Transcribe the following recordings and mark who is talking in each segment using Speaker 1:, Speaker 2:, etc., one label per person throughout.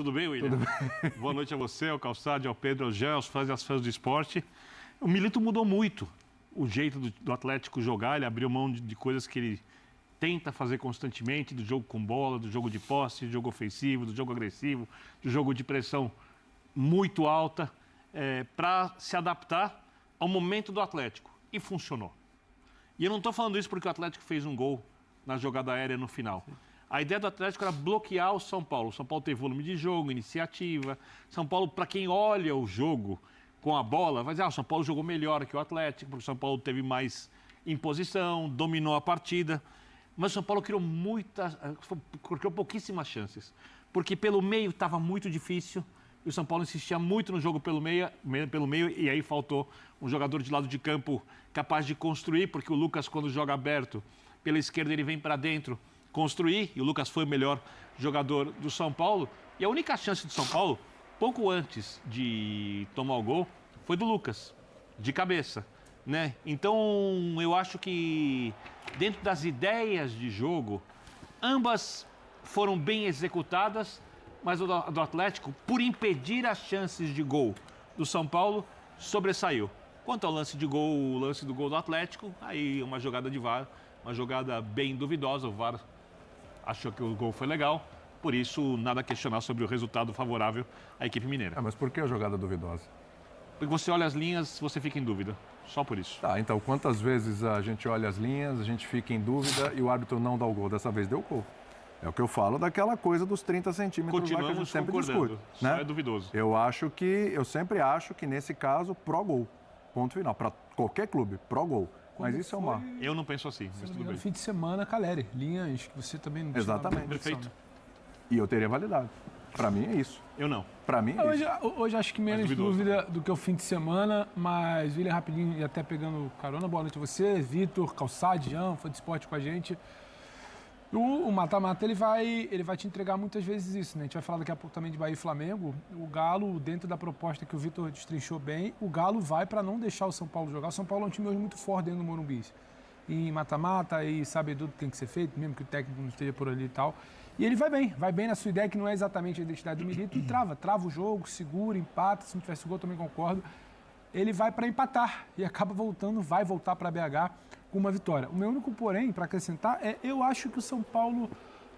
Speaker 1: Tudo bem, William?
Speaker 2: Tudo bem.
Speaker 1: Boa noite a você, ao Calçade, ao Pedro, ao Jean, aos fãs e às fãs do esporte. O Milito mudou muito o jeito do Atlético jogar, ele abriu mão de coisas que ele tenta fazer constantemente, do jogo com bola, do jogo de posse, do jogo ofensivo, do jogo agressivo, do jogo de pressão muito alta, para se adaptar ao momento do Atlético. E funcionou. E eu não estou falando isso porque o Atlético fez um gol na jogada aérea no final. A ideia do Atlético era bloquear o São Paulo. O São Paulo teve volume de jogo, iniciativa. São Paulo, para quem olha o jogo com a bola, vai dizer, o São Paulo jogou melhor que o Atlético, porque o São Paulo teve mais imposição, dominou a partida. Mas o São Paulo criou pouquíssimas chances. Porque pelo meio estava muito difícil. E o São Paulo insistia muito no jogo pelo meio, e aí faltou um jogador de lado de campo capaz de construir, porque o Lucas, quando joga aberto pela esquerda, ele vem para dentro construir, e o Lucas foi o melhor jogador do São Paulo. E a única chance do São Paulo, pouco antes de tomar o gol, foi do Lucas, de cabeça, né? Então, eu acho que dentro das ideias de jogo, ambas foram bem executadas, mas o do Atlético, por impedir as chances de gol do São Paulo, sobressaiu. Quanto ao lance de gol, o lance do gol do Atlético, aí uma jogada de VAR, uma jogada bem duvidosa, o VAR achou que o gol foi legal, por isso nada a questionar sobre o resultado favorável à equipe mineira.
Speaker 2: Mas por que a jogada duvidosa?
Speaker 1: Porque você olha as linhas, você fica em dúvida, só por isso.
Speaker 2: Tá, então quantas vezes a gente olha as linhas, a gente fica em dúvida e o árbitro não dá o gol? Dessa vez deu gol. É o que eu falo daquela coisa dos 30 centímetros lá que a gente sempre discute.
Speaker 1: Só
Speaker 2: né?
Speaker 1: É duvidoso.
Speaker 2: Eu sempre acho que nesse caso, pró-gol. Ponto final. Para qualquer clube, pró-gol. Mas isso é uma...
Speaker 1: Eu não penso assim, mas tudo bem.
Speaker 3: Fim de semana, Caleri. Linhas que você também não...
Speaker 2: Exatamente.
Speaker 1: Perfeito.
Speaker 2: E eu teria validade. Para mim é isso.
Speaker 1: Eu não.
Speaker 2: Para mim é isso.
Speaker 3: Hoje acho que menos dúvida do que o fim de semana, mas William, rapidinho, e até pegando carona, boa noite a você, Vitor, Calçade, Jean, foi de esporte com a gente. O mata-mata, ele vai te entregar muitas vezes isso, né? A gente vai falar daqui a pouco também de Bahia e Flamengo. O Galo, dentro da proposta que o Vitor destrinchou bem, o Galo vai para não deixar o São Paulo jogar. O São Paulo é um time hoje muito forte dentro do Morumbi. Em mata-mata, e sabe tudo que tem que ser feito, mesmo que o técnico não esteja por ali e tal. E ele vai bem na sua ideia, que não é exatamente a identidade do Milito, e trava o jogo, segura, empata. Se não tivesse gol, também concordo. Ele vai para empatar e acaba vai voltar para BH com uma vitória. O meu único porém, para acrescentar, eu acho que o São Paulo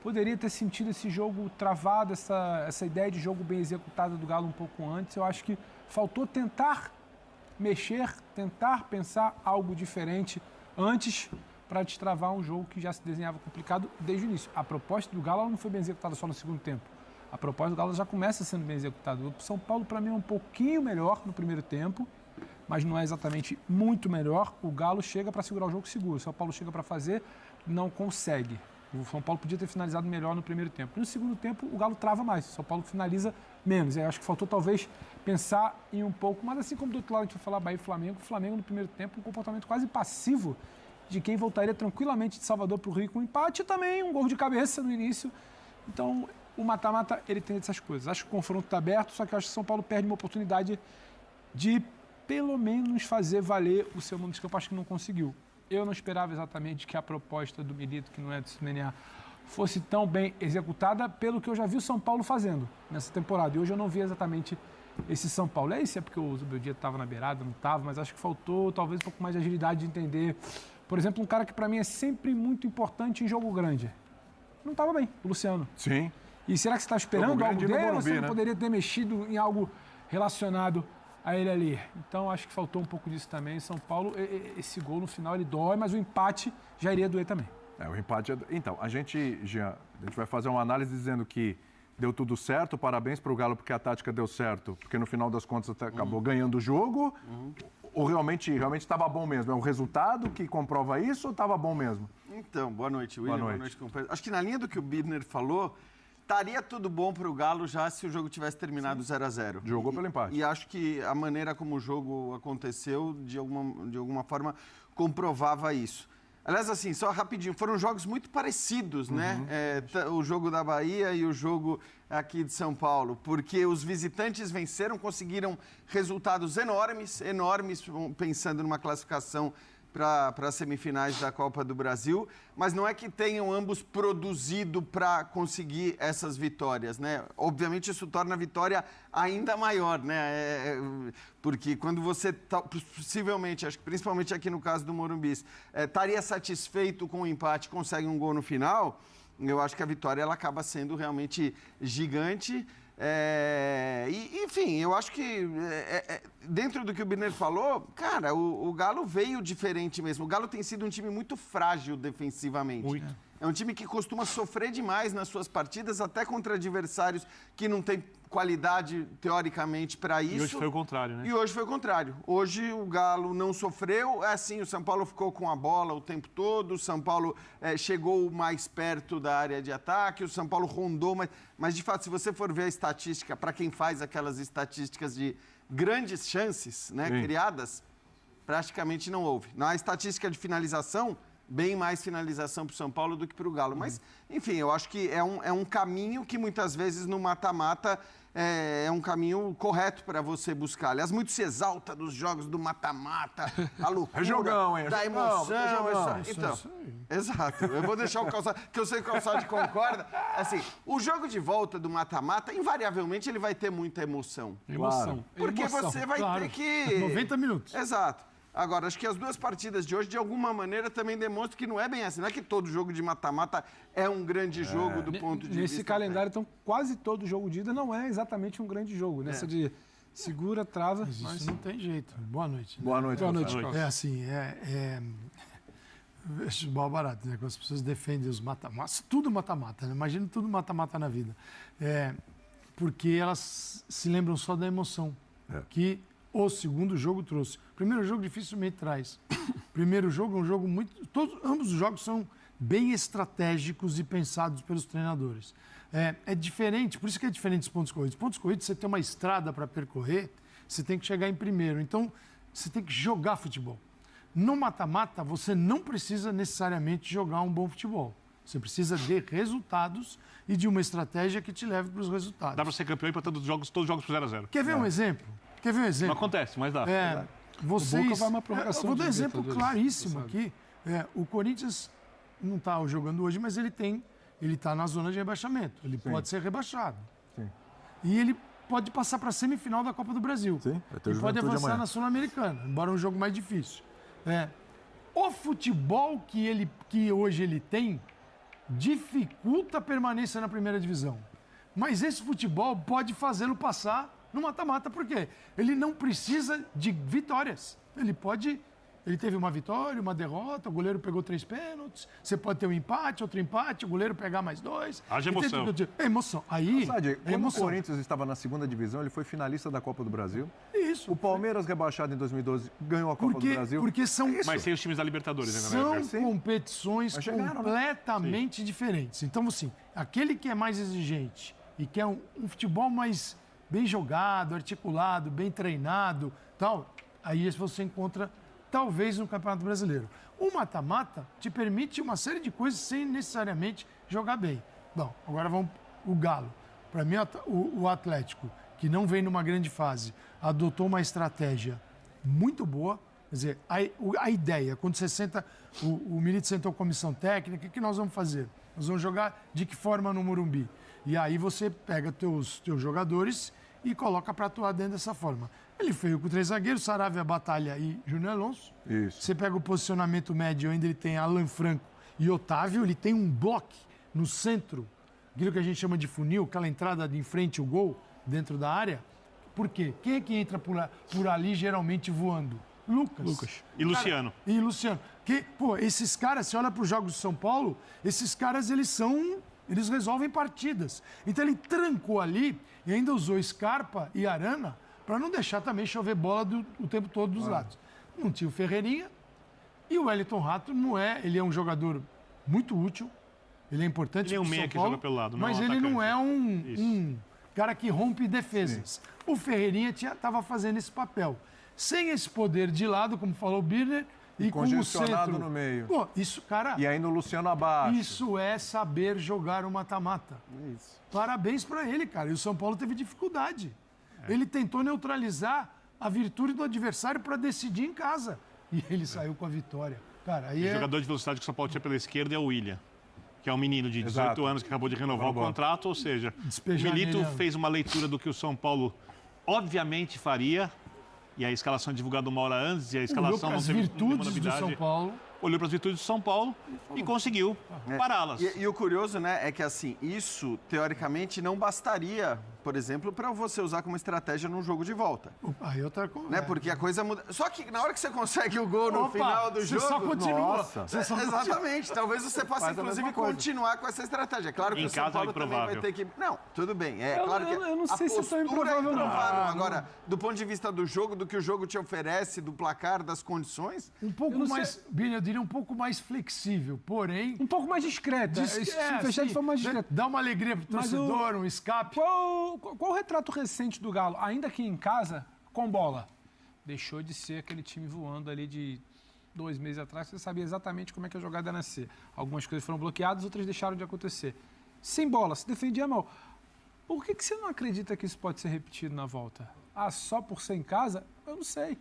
Speaker 3: poderia ter sentido esse jogo travado, essa ideia de jogo bem executada do Galo um pouco antes. Eu acho que faltou tentar mexer, tentar pensar algo diferente antes para destravar um jogo que já se desenhava complicado desde o início. A proposta do Galo não foi bem executada só no segundo tempo. A proposta do Galo já começa sendo bem executada. O São Paulo, para mim, é um pouquinho melhor no primeiro tempo, mas não é exatamente muito melhor. O Galo chega para segurar o jogo seguro. O São Paulo chega para fazer, não consegue. O São Paulo podia ter finalizado melhor no primeiro tempo. No segundo tempo, o Galo trava mais. O São Paulo finaliza menos. Eu acho que faltou, talvez, pensar em um pouco. Mas assim como do outro lado a gente vai falar Bahia e Flamengo, o Flamengo no primeiro tempo, um comportamento quase passivo de quem voltaria tranquilamente de Salvador para o Rio com um empate e também um gol de cabeça no início. Então, o mata-mata, ele tem essas coisas. Acho que o confronto está aberto, só que eu acho que o São Paulo perde uma oportunidade de, pelo menos, fazer valer o seu mundo de campo. Acho que não conseguiu. Eu não esperava exatamente que a proposta do Milito, que não é do CNA, fosse tão bem executada pelo que eu já vi o São Paulo fazendo nessa temporada. E hoje eu não vi exatamente esse São Paulo. É isso, é porque o Zubeldia estava na beirada, não estava, mas acho que faltou talvez um pouco mais de agilidade de entender. Por exemplo, um cara que para mim é sempre muito importante em jogo grande. Não estava bem, o Luciano.
Speaker 2: Sim.
Speaker 3: E será que você está esperando algo dele ou você não poderia ter mexido em algo relacionado a ele ali? Então, acho que faltou um pouco disso também. São Paulo, esse gol no final, ele dói, mas o empate já iria doer também.
Speaker 2: O empate... Então, a gente vai fazer uma análise dizendo que deu tudo certo, parabéns para o Galo porque a tática deu certo, porque no final das contas acabou ganhando o jogo, ou realmente estava bom mesmo? É o resultado que comprova isso ou estava bom mesmo?
Speaker 4: Então, boa noite, William. Boa noite, companheiro. Acho que na linha do que o Birner falou, estaria tudo bom para o Galo já se o jogo tivesse terminado 0-0.
Speaker 2: Jogou pelo empate.
Speaker 4: E acho que a maneira como o jogo aconteceu, de alguma forma, comprovava isso. Aliás, assim, só rapidinho, foram jogos muito parecidos, né? O jogo da Bahia e o jogo aqui de São Paulo, porque os visitantes venceram, conseguiram resultados enormes, pensando numa classificação para as semifinais da Copa do Brasil, mas não é que tenham ambos produzido para conseguir essas vitórias, né? Obviamente isso torna a vitória ainda maior, né? Porque quando você, possivelmente, acho que principalmente aqui no caso do Morumbi, estaria satisfeito com o empate, consegue um gol no final, eu acho que a vitória ela acaba sendo realmente gigante. Enfim, eu acho que dentro do que o Birner falou, cara, o Galo veio diferente mesmo. O Galo tem sido um time muito frágil defensivamente.
Speaker 1: Muito.
Speaker 4: É um time que costuma sofrer demais nas suas partidas, até contra adversários que não têm qualidade, teoricamente, para isso.
Speaker 1: E hoje foi o contrário, né?
Speaker 4: E hoje foi o contrário. Hoje o Galo não sofreu, assim, o São Paulo ficou com a bola o tempo todo, o São Paulo chegou mais perto da área de ataque, o São Paulo rondou, mas de fato, se você for ver a estatística, para quem faz aquelas estatísticas de grandes chances, né, criadas, praticamente não houve. Na estatística de finalização, bem mais finalização para o São Paulo do que para o Galo. Mas, enfim, eu acho que é um caminho que muitas vezes no mata-mata é um caminho correto para você buscar. Aliás, muito se exalta dos jogos do mata-mata, a loucura,
Speaker 2: jogão, hein?
Speaker 4: da emoção. Então, exato. Eu vou deixar o Calçade, que eu sei que o Calçade concorda. Assim, o jogo de volta do mata-mata, invariavelmente, ele vai ter muita emoção.
Speaker 3: Emoção.
Speaker 4: Porque
Speaker 3: Emoção,
Speaker 4: você vai
Speaker 3: claro.
Speaker 4: ter que...
Speaker 3: 90 minutos.
Speaker 4: Exato. Agora, acho que as duas partidas de hoje, de alguma maneira, também demonstram que não é bem assim. Não é que todo jogo de mata-mata é um grande jogo do ponto de vista...
Speaker 3: Nesse calendário, então, quase todo jogo de ida não é exatamente um grande jogo. Nessa de segura, trava, mas
Speaker 5: Isso não tem jeito. Boa noite.
Speaker 2: Boa noite,
Speaker 3: Boa noite,
Speaker 2: Rafael.
Speaker 3: Carlos.
Speaker 5: É assim, futebol barato, né? Quando as pessoas defendem os mata-mata, tudo mata-mata, né? Imagina tudo mata-mata na vida. Porque elas se lembram só da emoção que o segundo jogo trouxe. O primeiro jogo dificilmente traz. Primeiro jogo é um jogo muito... ambos os jogos são bem estratégicos e pensados pelos treinadores. É diferente, por isso que é diferente dos pontos corridos. Pontos corridos, você tem uma estrada para percorrer, você tem que chegar em primeiro. Então, você tem que jogar futebol. No mata-mata, você não precisa necessariamente jogar um bom futebol. Você precisa de resultados e de uma estratégia que te leve para os resultados.
Speaker 1: Dá para ser campeão e para todos os jogos pro 0-0.
Speaker 3: Quer ver um exemplo?
Speaker 1: Não acontece, mas dá.
Speaker 3: Vocês...
Speaker 5: O Boca vai uma prorrogação
Speaker 3: Eu vou dar um
Speaker 5: de
Speaker 3: exemplo
Speaker 5: Libertadores,
Speaker 3: claríssimo
Speaker 5: sabe?
Speaker 3: aqui. O Corinthians não está jogando hoje, mas ele está na zona de rebaixamento. Ele pode ser rebaixado.
Speaker 2: Sim.
Speaker 3: E ele pode passar para a semifinal da Copa do Brasil.
Speaker 2: Sim, vai ter o
Speaker 3: E pode
Speaker 2: Juventude
Speaker 3: avançar
Speaker 2: amanhã.
Speaker 3: na Sul-Americana, embora um jogo mais difícil. O futebol que hoje ele tem dificulta a permanência na primeira divisão. Mas esse futebol pode fazê-lo passar no mata-mata. Por quê? Ele não precisa de vitórias. Ele teve uma vitória, uma derrota, o goleiro pegou 3 pênaltis, você pode ter um empate, outro empate, o goleiro pegar mais 2.
Speaker 1: Haja emoção.
Speaker 3: É emoção. Aí,
Speaker 2: Sabe, quando
Speaker 3: emoção.
Speaker 2: o Corinthians estava na segunda divisão, ele foi finalista da Copa do Brasil.
Speaker 3: Isso.
Speaker 2: O Palmeiras, rebaixado em 2012, ganhou a Copa do Brasil.
Speaker 3: Porque são,
Speaker 1: Mas sem os times da Libertadores, né?
Speaker 3: são
Speaker 2: Sim.
Speaker 3: competições
Speaker 2: Mas chegaram, né?
Speaker 3: completamente diferentes. Então, assim, aquele que é mais exigente e quer um futebol mais bem jogado, articulado, bem treinado, tal, aí você encontra talvez no Campeonato Brasileiro. O mata-mata te permite uma série de coisas sem necessariamente jogar bem. Bom, agora vamos o Galo. Para mim, o Atlético, que não vem numa grande fase, adotou uma estratégia muito boa. Quer dizer, a ideia, quando você senta, o Milito sentou a comissão técnica, o que nós vamos fazer? Nós vamos jogar de que forma no Morumbi? E aí você pega teus jogadores e coloca para atuar dentro dessa forma. Ele veio com 3 zagueiros, Saravia, Batalha e Júnior Alonso.
Speaker 2: Isso.
Speaker 3: Você pega o posicionamento médio, onde ele tem Alan Franco e Otávio, ele tem um bloco no centro, aquilo que a gente chama de funil, aquela entrada de em frente ao gol, dentro da área. Por quê? Quem é que entra por ali geralmente voando? Lucas.
Speaker 1: E Luciano.
Speaker 3: E Luciano. Esses caras, você olha para os jogos de São Paulo, esses caras, eles resolvem partidas. Então ele trancou ali e ainda usou Scarpa e Arana para não deixar também chover bola o tempo todo dos lados. Não tinha o Ferreirinha e o Wellington Rato ele é um jogador muito útil, ele é importante
Speaker 1: Ele é um
Speaker 3: pro
Speaker 1: meia
Speaker 3: São
Speaker 1: que
Speaker 3: Paulo,
Speaker 1: joga pelo lado, não
Speaker 3: mas
Speaker 1: é um
Speaker 3: ele não
Speaker 1: atacante.
Speaker 3: é um cara que rompe defesas. O Ferreirinha estava fazendo esse papel. Sem esse poder de lado, como falou o Birner, e com o
Speaker 2: congestionado
Speaker 3: centro.
Speaker 2: no meio.
Speaker 3: Pô, isso, cara,
Speaker 2: E ainda o Luciano abaixo.
Speaker 3: isso é saber jogar o mata-mata. Parabéns para ele, cara. E o São Paulo teve dificuldade. Ele tentou neutralizar a virtude do adversário para decidir em casa.
Speaker 5: e ele saiu com a vitória. Cara, aí
Speaker 1: O jogador de velocidade que o São Paulo tinha pela esquerda é o William, que é um menino de 18
Speaker 2: Exato.
Speaker 1: anos que acabou de renovar o contrato, ou seja,
Speaker 5: Despejar
Speaker 1: o Milito
Speaker 5: nele, né?
Speaker 1: fez uma leitura do que o São Paulo obviamente faria, e a escalação é divulgada uma hora antes, e a
Speaker 5: olhou
Speaker 1: escalação
Speaker 5: para
Speaker 1: não
Speaker 5: as
Speaker 1: teve nenhuma
Speaker 5: virtudes do
Speaker 1: novidade.
Speaker 5: São Paulo.
Speaker 1: Olhou para as virtudes do São Paulo e conseguiu pará-las.
Speaker 4: E o curioso, né, é que assim, isso teoricamente não bastaria, por exemplo, para você usar como estratégia num jogo de volta.
Speaker 5: Aí outra coisa.
Speaker 4: Né? Porque a coisa muda. Só que na hora que você consegue o gol no
Speaker 5: Opa,
Speaker 4: final do
Speaker 5: você
Speaker 4: jogo.
Speaker 5: só continua.
Speaker 2: Nossa.
Speaker 5: Você só
Speaker 4: Exatamente. Talvez você possa,
Speaker 2: Faz a
Speaker 4: inclusive,
Speaker 2: mesma coisa.
Speaker 4: continuar com essa estratégia. É claro que
Speaker 1: Em
Speaker 4: o São
Speaker 1: casa é
Speaker 4: Paulo também vai
Speaker 1: improvável.
Speaker 4: ter que. Não, tudo bem. É
Speaker 3: Eu-
Speaker 4: claro que
Speaker 3: eu não
Speaker 4: a
Speaker 3: sei se é tão
Speaker 4: postura
Speaker 3: improvável, não.
Speaker 4: improvável.
Speaker 3: Ah,
Speaker 4: Agora, do ponto de vista do jogo, do que o jogo te oferece, do placar, das condições.
Speaker 5: Um pouco
Speaker 3: Eu não
Speaker 5: mais,
Speaker 3: sei-
Speaker 5: Billy, eu diria um pouco mais flexível, porém...
Speaker 3: Um pouco mais discreta. Se fechar de forma mais discreta.
Speaker 5: Dá uma alegria pro
Speaker 3: Mas
Speaker 5: torcedor, um escape.
Speaker 3: Qual o retrato recente do Galo? Ainda que em casa, com bola. Deixou de ser aquele time voando ali de 2 meses atrás. Você sabia exatamente como é que a jogada ia nascer. Algumas coisas foram bloqueadas, outras deixaram de acontecer. Sem bola, se defendia mal. Por que você não acredita que isso pode ser repetido na volta? Ah, só por ser em casa? Eu não sei.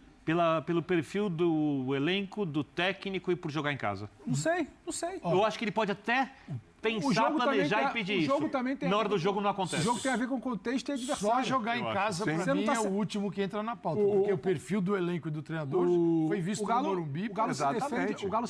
Speaker 1: Pelo perfil do elenco, do técnico e por jogar em casa.
Speaker 3: Não sei.
Speaker 1: Eu acho que ele pode até pensar, planejar e pedir
Speaker 3: o jogo
Speaker 1: isso.
Speaker 3: também tem a
Speaker 1: Na
Speaker 3: ver
Speaker 1: hora do
Speaker 3: com-
Speaker 1: jogo não acontece.
Speaker 3: O jogo tem a ver com contexto e adversário.
Speaker 5: Só jogar em
Speaker 1: eu acho.
Speaker 5: casa,
Speaker 2: Sim.
Speaker 5: pra
Speaker 3: Você não
Speaker 5: mim,
Speaker 3: tá
Speaker 5: é
Speaker 3: se-
Speaker 5: o último que entra na pauta. Porque o perfil do elenco e do treinador foi visto
Speaker 3: o Galo,
Speaker 5: no Morumbi.
Speaker 3: o Galo se
Speaker 2: Exatamente.
Speaker 3: defende, o Galo